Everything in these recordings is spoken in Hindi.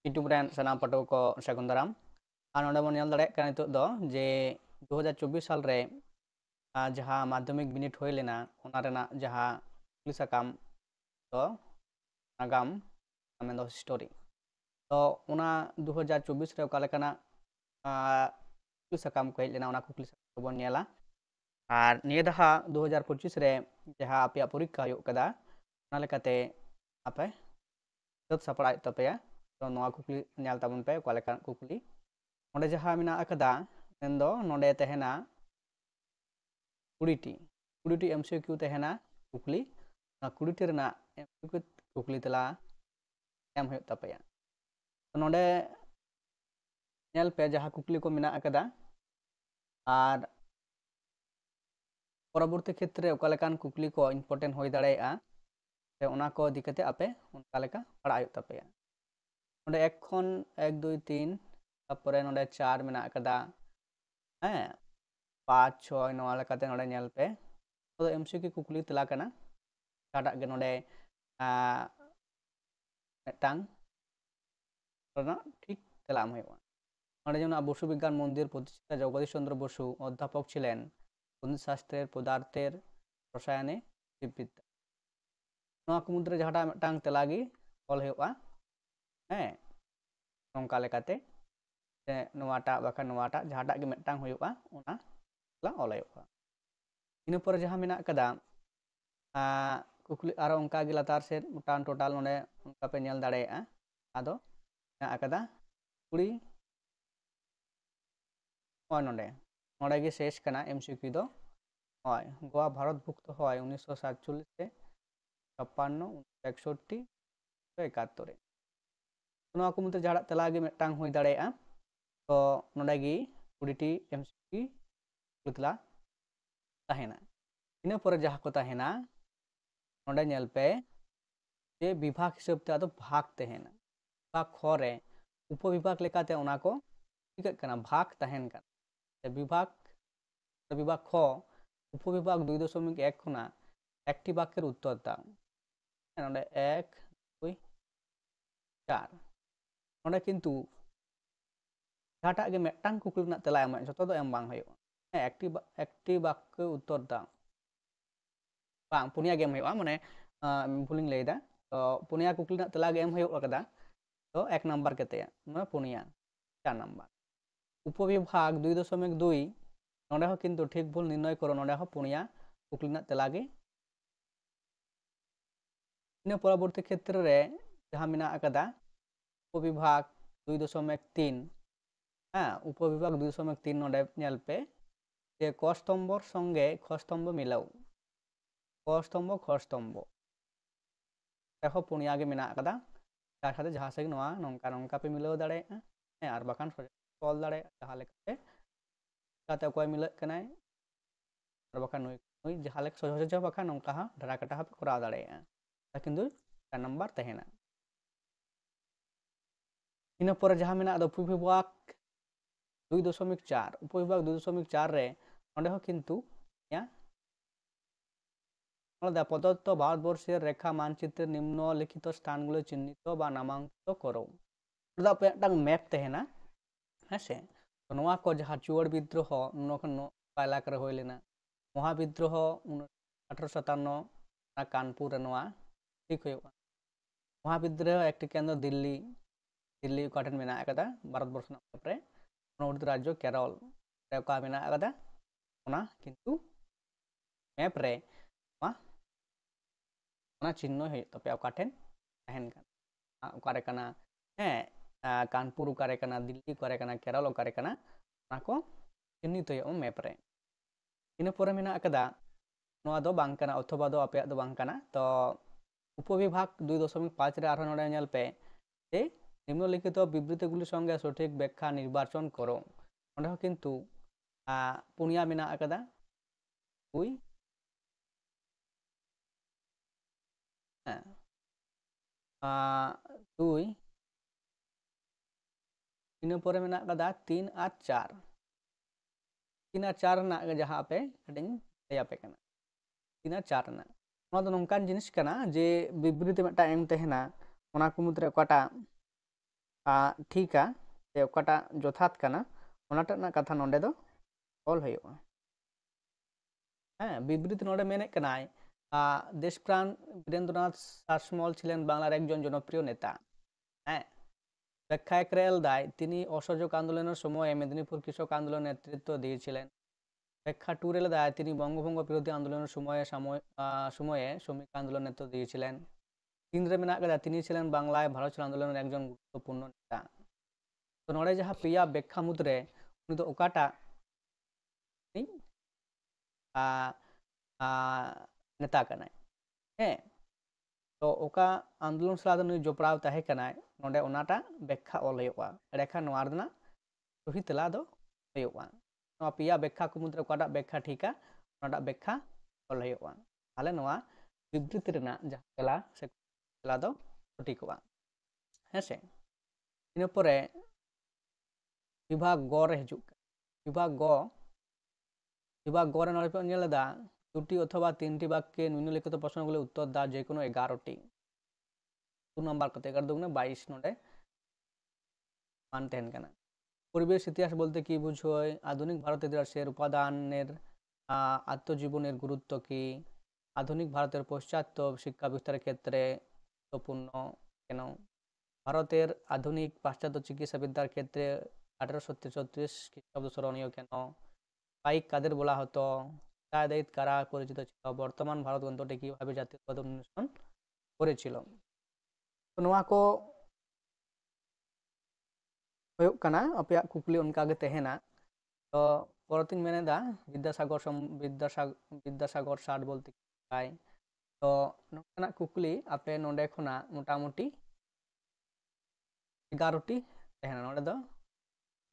यूट्यूब रैन सनाम पटो को सागुन दाराम और नोडे बन नेल दाड़े काना नितोग दो जे 2024 साल रे जहाँ माध्यमिक बिनिट होय लेना ओना रेना जहाँ कुली साकाम तो नागाम आमें दो हिस्टोरी तो ओना 2024 रे ओका लेकाना कुली साकाम को हेज लेना ओना कुली साकाम बन नेला और निये दहा 2025 रे जहाँ आपे परीक्षा हुयुग कदा ओना लेकाते आपे सत सापड़ाय तपेया तो नोआ कुकली नेल ताबन पे ओका लेकान कुकली ओंडे जहाँ मेना अकदा मेनदो नोंडे तहेना 20टी एमसीक्यू तहेना कुकली 20टी रेना एमसीक्यू कुकली तला एम हुयुग तपेया तो नोंडे नेल पे जहाँ कुकली को मेना अकदा और परवर्ती क्षेत्र ओका लेकान कुकली को इम्पोर्टेंट होय दाड़ेया से ओना को दिकते आपे ओनका लेका पढ़ा हुयुग तपेया नोंडे 1 खन 1 2 3 तारपरे नोंडे 4 मेना अकदा हैं 5 6 नोआ लेकाते नोंडे नेल पे तो एमसीक्यू कुकली तला कना काटा गे नोंडे मेटांग रना ठीक तला एम हुयुगा नोंडे जेमन बसु विज्ञान मंदिर प्रतिष्ठा जगदीश चंद्र बसु अध्यापक छिलेन गणित शास्त्रेर पदार्थेर रसायने जीवविद्या नोआ को मुद्रे जहाटा मेटांग तलागी ऑल हुयुगा हैं नोंका लेकाते से नोआटा बाका नोआटा जहाटा गे मेटांग हुयुगा ओना ला ऑल हुयुगा इन पर जहाँ मेना कदा कुकली आरो उनका गे लातार से मोटान टोटाल नोंडे उनका पे नेल दाड़ेया आदो मेना कदा 20 ओय नोंडे नोंडे गे शेष कना एमसीक्यू दो ओय गोवा भारत भुक्त होय 1947 से 56 61 71 नोआ को मुद्रे जहाड़ा तला गे मेटांग हुई दाड़ेया तो नोंडे गे 20टी एमसीक्यू कुतला तहेना इन पर जहाँ को तहेना नोंडे नेल पे जे विभाग हिसाब ते आदो भाग तहेना भाग ख रे उपविभाग लेकाते ओना को ठीक कना भाग तहेन कना विभाग विभाग ख उपविभाग 2.1 खुना एकटी वाक्येर उत्तर दाओ नोंडे 1 2 4 नोंडे किन्तु जहाटाग गे मेटांग कुकली रना तेला एम जतो दो एम बांग हुयुगा एकटी वाक्य उत्तर दाओ बांग पुनिया गे एम हुयुगा माने भूलिंग लैदा तो पुनिया कुकली रना तेला गे एम हुयुग कदा तो 1 नंबर केतेया माने पुनिया 4 नंबर उपविभाग 2.2 नोंडे हो किन्तु ठीक भूल निर्णय करो नोंडे हो पुनिया कुकली रना तेला गे इन परवर्ती क्षेत्र रे जहाँ मेना अकदा उपविभाग 2.3 हाँ उपविभाग 2.3 नोंडे नेल पे जे क स्तम्भर संगे ख स्तम्भ मिलाओ क स्तम्भ ख स्तम्भ देखो पुनिया गे मेना अकदा तार साथे जहाँ से नोआ नोंका नोंका पे मिलाओ दाड़ेया हैं आर बाखान तोल दाड़ेया जहाँ लेकाते ताते अकय मिलाग कनाय आर बाखान नुई जहाँ लेक सोजा सोजा बाखान नोंका हा धरा काटा हा पे कराव दाड़ेया किन्तु 4 नंबर तहेना इन पर जहाँ मेना अदो उपविभाग 2.4 उपविभाग 2.4 रे नोंडे हो किन्तु या प्रदत्त भारतवर्षेर रेखा मानचित्रेर निम्नलिखित स्थानगुलो चिह्नित बा नामांकित करो मिदटांग मैप तहेना हेसे तो नोआ को जहाँ चुआड़ विद्रोह नोखन एलाका रे होय लेना महाविद्रोह 1857 कानपुर रे नोआ ठीक हुयुगा महाविद्रोह एकटी केंद्र दिल्ली दिल्ली काठन मेना अकदा भारतवर्ष रे उड़ीद राज्य केरल रे का मेना अकदा ओना किन्तु मैप रे ओना चिन्ह हुयुग तपे ओकाठेन तहेन काना ओकारे काना हैं कानपुर ओकारे काना दिल्ली ओकारे काना केरल ओकारे काना ओना को चिन्हित हुयुग मैप रे इन पर मेना अकदा नोआ दो बांग काना अथवा दो आपे दो बांग काना तो उपविभाग 2.5 रे आरो नोडे नेल पे जे निम्नलिखित विबृतिगुलिर संगे सठिक व्याख्या निर्वाचन करो ओंडे हो किन्तु पुनिया मेना अकदा 2 2 इन पर मेना अकदा 3 और 4 3 और 4 ना जहाँ पे कटिंग लैया पे कना 3 और 4 ना नोआ दो नोंकान जिनिस कना जे विबृति मेटा एम तहेना ओना को मुद्रे ओकाटा ठीका से ओकाटा जथात कना ओनाटा ना कथा नोंडे दो ऑल हुआ हाँ विबृत नोडे मेने कनाय देशप्राण वीरेंद्रनाथ शाসমल छिलेन बांगलार एकजन जनप्रिय नेता हाँ ব্যাখ্যায় ক্রেল দায় তিনি অসহযোগ আন্দোলনের সময় মেদিনীপুর কৃষক আন্দোলনের নেতৃত্ব দিয়েছিলেন ব্যাখ্যা টুরেল দায় তিনি বঙ্গভঙ্গ বিরোধী আন্দোলনের সময়ে শ্রমিক আন্দোলনের নেতৃত্ব দিয়েছিলেন তিনরে মেনা কাদা তিনি ছিলেন বাংলায় ভারত ছাড় আন্দোলনের একজন গুরুত্বপূর্ণ নেতা তো নড়ে যাহা পেয়া ব্যাখ্যা মুদ্রে উনি তো ওকাটা नेता कनाय ᱦᱮᱸ तो ओका आंदोलन साला नुई जोपड़ाव ताहे कनाय नोंडे ओनाटा व्याख्या ऑल हुआ एड़ेखा नोआ रना सही तेला दो हुआ नोआ पिया व्याख्या को मुद्रे ओकाटा व्याख्या ठीका ओनाटा व्याख्या ऑल हुआ ताले नोआ विबृति रना जहा तेला से तेला दो सटीकवा हेसे इन परे विभाग ग रे हिजुग विभाग ग रे नोडे पे नेलदा দুটি অথবা তিনটি বাক্যে নিম্নলিখিত প্রশ্নগুলোর উত্তর দাও যে কোনো 11টি 2 নাম্বার কত 11 দুগুণে 22 নোটে মান তেহেন কানা পরিবেশ ইতিহাস বলতে কি বুঝোয় আধুনিক ভারতের ইতিহাসের উপাদানের আত্মজীবনের গুরুত্ব কি আধুনিক ভারতের পাশ্চাত্য শিক্ষা বিস্তারের ক্ষেত্রে গুরুত্বপূর্ণ কেন ভারতের আধুনিক পাশ্চাত্য চিকিৎসা বিদ্যার ক্ষেত্রে 1836 খ্রিস্টাব্দ স্মরণীয় কেন পাইক কাদের বলা হতো দায়িত্ব কারা পরিচিত ছিল বর্তমান ভারত গ্রন্থটি কিভাবে জাতীয় উৎপাদন অনুসরণ করেছিল তো নোয়া को हुयुग कना अपया कुकली उनका गे तहेना तो परतिन मेनेदा विद्यासागर साठ बोलते काय तो नोकना कुकली आपे नोंडे खना मोटामुटी 11टी तहेना नोंडे दो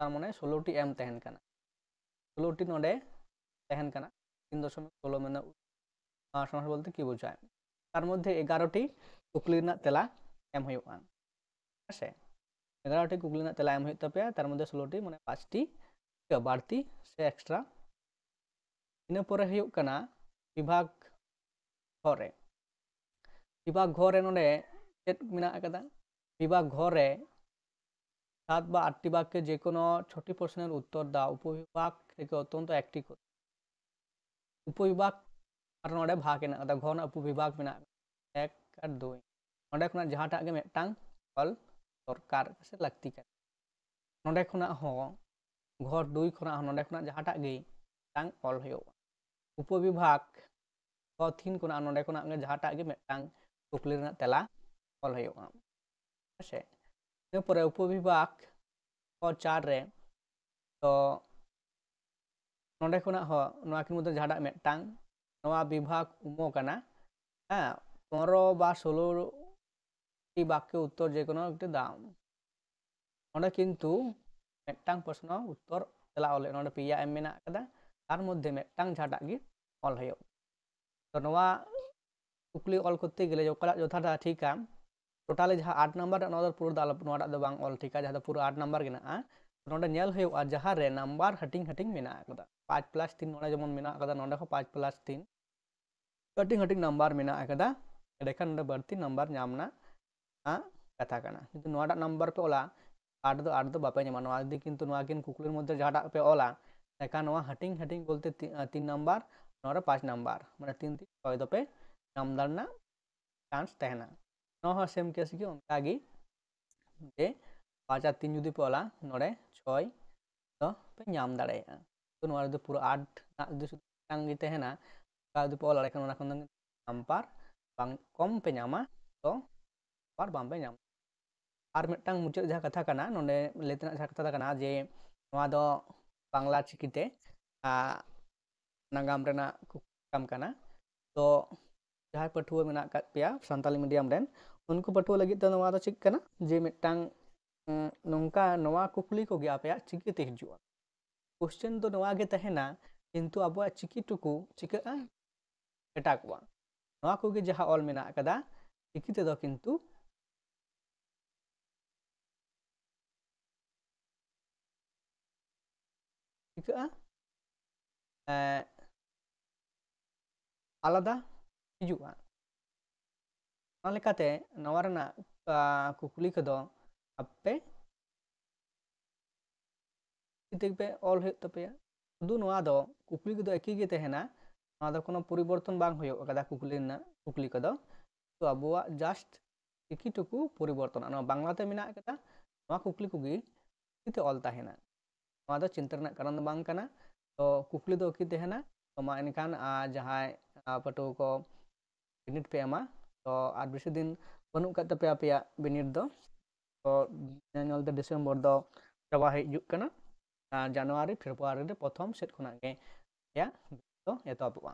तार माने 16टी एम तहेन कना 16टी नोंडे तहेन कना 3.16 মানে সমাস বলতে কি বোঝায় তার মধ্যে 11টি কুকলির না তেলা এম হইবা আছে 11টি কুকলির না তেলা এম হইতে পারে তার মধ্যে 16টি মানে 5টি বাড়তি সে এক্সট্রা ইনা পরে হইব কানা বিভাগ ঘরে ননে চেত মিনা আকাদা বিভাগ ঘরে 7 বা 8টি বাক্যে যে কোনো 6টি প্রশ্নের উত্তর দাও উপবিভাগ থেকে অত্যন্ত একটি उपविभाग और नोडे भाग ना अदा घन उपविभाग में 1 और 2 नोडे खना जहाटा गे मेटांग ऑल सरकार से लगती कर नोडे खना हो घर 2 खना नोडे खना जहाटा गे टांग ऑल होयो उपविभाग को 3 खना नोडे खना गे जहाटा गे मेटांग कुकली रना तेला ऑल होयो আছে এরপরে উপবিভাগ को 4 रे तो नोडे खना हो नोआ किन मध्य जहाडा मेटांग नोआ विभाग उमो कना हाँ 15 बा 16 टी वाक्य उत्तर जे कोनो एकटी दाम नोडे किन्तु मेटांग प्रश्न उत्तर तेला ऑल नोडे पिया एम मेना कदा तार मध्य मेटांग जहाडा गे ऑल हयो तो नोआ कुकली ऑल करते गेले जोकला जोथाटा ठीका टोटाली जहां 8 नंबर नोडे पूरा दाल नोडा दो बांग ऑल ठीका जहां पूरा 8 नंबर गेना नोडे नेल हयो आ जहां रे नंबर हटिंग मेना कदा 5+3 नोडे जेमन मेना कदा नोडे को 5+3 हटिंग नंबर मेना कदा एडेखान नोडे बढ़ती नंबर नामना कथा कना किंतु नोडा नंबर पे ओला 8 दो बापे ᱧᱟᱢᱟ नोआ दि किंतु नोआ किन कुकलिर मध्य जहाडा पे ओला एका नोआ हटिंग बोलते 3 नंबर नोडे 5 नंबर माने 3 3 6 दो पे नाम दारना चांस तहना नो हो सेम केस की उनका गी जे 5 और 3 जुदी पे ओला नोडे 6 तो पे नाम दाड़े तो नोआ दो पूरा 8 ना दो टांगी तहना का दो पे ओला लेकिन ओना खन नंबर बांग कम पे नामा तो पर बाम पे नाम और मिटटांग मुचाद जहाँ कथा कना नोडे लेतना जहाँ कथा कना जे नोआ दो बांग्ला चिकीते नागाम रेना काम कना तो जहाँ पठुआ मेना काट पेया सान्ताली मीडियम रेन उनको पठुआ लगी तो नोआ दो चिक कना जे मिटटांग नोंका नोआ कुकली को गया पेया चिकीते हिजुआ क्वेश्चन तो नोआ गे तहेना किंतु अब चिकी टुकु चिका एटा को नोआ को गे जहाँ ऑल मेना कदा चिकीते दो किंतु चिका आलादा हिजुआ नोआ लेकाते नोआ रेना कुकली कदो अपे ᱛᱮᱜᱮ ᱚᱞ ᱦᱩᱭᱩᱜ ᱛᱟᱯᱮᱭᱟ শুধু ᱱᱚᱣᱟ ᱫᱚ ᱠᱩᱠᱞᱤ ᱠᱚᱫᱚ ᱮᱠᱤ ᱜᱮ ᱛᱟᱦᱮᱱᱟ ᱱᱚᱣᱟ ᱫᱚ কোনো পরিবর্তন ᱵᱟᱝ ᱦᱩᱭᱩᱜ ᱠᱟᱫᱟ ᱠᱩᱠᱞᱤ ᱨᱮᱱᱟᱜ ᱠᱩᱠᱞᱤ ᱠᱚᱫᱚ তো আবুয়াগ জাস্ট একটুকু পরিবর্তন ᱱᱚᱣᱟ বাংলাতে ᱢᱮᱱᱟᱜ ᱠᱟᱫᱟ ᱱᱚᱣᱟ ᱠᱩᱠᱞᱤ ᱠᱚᱜᱮ ᱛᱮ ᱚᱞ ᱛᱟᱦᱮᱱᱟ ᱱᱚᱣᱟ ᱫᱚ ᱪᱤᱱᱛᱟᱹ ᱨᱮᱱᱟᱜ ᱠᱟᱨᱚᱱ ᱫᱚ ᱵᱟᱝ ᱠᱟᱱᱟ ᱛᱚ ᱠᱩᱠᱞᱤ ᱫᱚ ᱮᱠᱤ ᱛᱟᱦᱮᱱᱟ ᱛᱚ ᱢᱟ ᱮᱱᱠᱷᱟᱱ ᱡᱟᱦᱟᱸᱭ ᱯᱟᱹᱴᱷᱩᱣᱟᱹ ᱠᱚ ᱵᱤᱱᱤᱰ ᱯᱮ ᱮᱢᱟ ᱛᱚ ᱟᱨ ᱵᱮᱥᱤ ᱫᱤᱱ ᱵᱟᱹᱱᱩᱜ ᱠᱟᱫ ᱛᱟᱯᱮᱭᱟ ᱟᱯᱮᱭᱟᱜ ᱵᱤᱱᱤᱰ ᱫᱚ ᱛᱚ ᱧᱮᱞ ᱫᱚ ᱰᱤᱥᱮᱢᱵᱚᱨ ᱫᱚ ᱪᱟᱵᱟ ᱦᱤᱡᱩᱜ ᱠᱟᱱᱟ জানুয়ারি ফেব্রুয়ারি ᱨᱮ প্রথম ᱥᱮᱫ ᱠᱷᱚᱱᱟᱜ ᱜᱮ ᱫᱚ ᱮᱛᱚᱦᱚᱵᱚᱜᱼᱟ